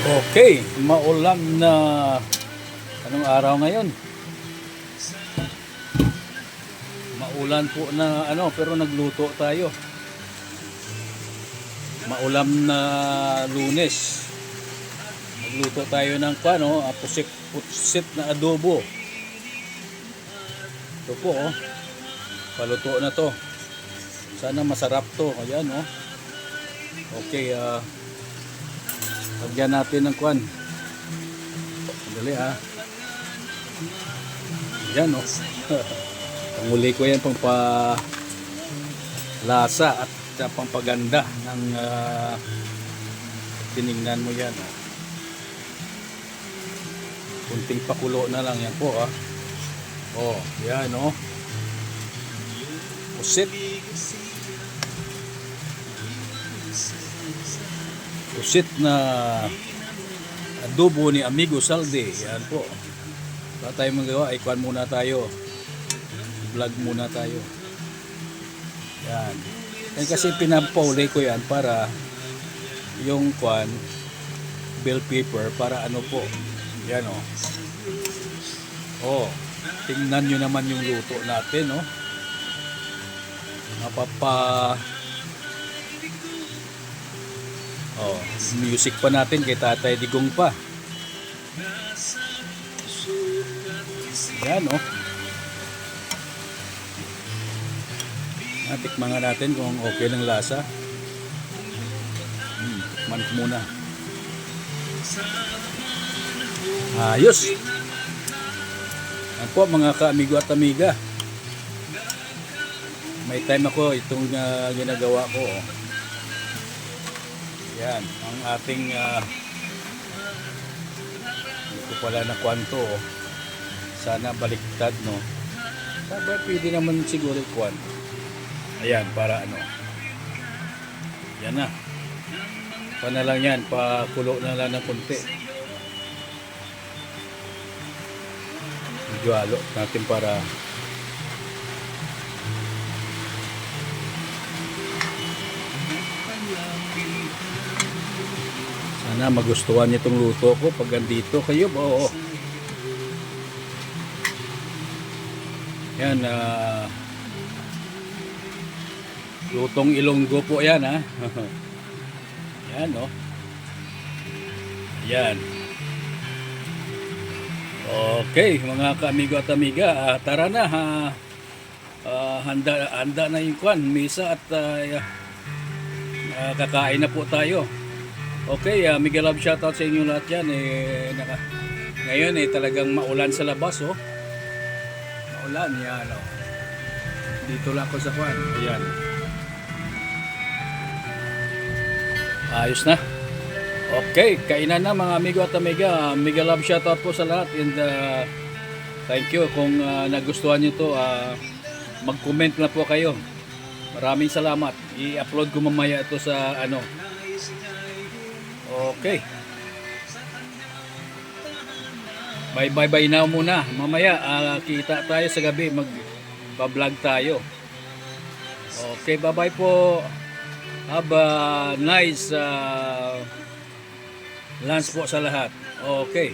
Okay, maulan na anong araw ngayon? Maulan po na ano, pero nagluto tayo. Maulam na Lunes. Nagluto tayo ng pusit na adobo. Ito po oh. Paluto na to. Sana masarap to. Ayan oh. Okay, lagyan natin ng kwan. Dali ha. Yan o. Panguli ko yan pang lasa at pampaganda ng tinignan mo yan. Kunting pakulo na lang yan po ha. Oh, yan o. Pusit. Pusit na adobo ni Amigo Saldi. Yan po. Wala tayong magawa. Ikwan muna tayo. Vlog muna tayo. Yan. Yan kasi pinapauli ko yan para yung kwan bell pepper para ano po. Yan o. Oh. Tingnan nyo naman yung luto natin o. Oh, music pa natin kay Tatay Digong pa. Yan oh. Natikman nga natin kung okay ng lasa. Tikman muna. Ayos. Yan po mga ka-amigo at amiga. May time ako itong ginagawa ko oh. Yan, ang ating hindi ko pala na kwanto oh. Sana baliktad no. Sabi pwede naman siguro kwan. Ayan, para ano. Yan na. Pa na lang yan, pakulo na lang ng konti. Medyo halo natin para sana magustuhan niyo itong luto ko pag andito kayo. Oo. Yan, lutong Ilonggo po yan ha. Yan o. Yan. Okay mga ka-amigo at amiga, tara na ha. Handa na yung kwan, misa at kakain na po tayo. Okay, mega love shoutout sa inyo lahat yan. Ngayon talagang maulan sa labas oh. Maulan yan oh. Dito lang ako sa kwan. Ayan. Ayos na. Okay, kainan na mga amigo at amiga. Mega love shoutout po sa lahat. And thank you kung nagustuhan nyo to. Mag-comment na po kayo. Maraming salamat. I-upload ko mamaya ito sa ano. Okay. Bye now muna. Mamaya kita tayo sa gabi, mag-vlog tayo. Okay, bye po. Have a nice lunch po sa lahat. Okay.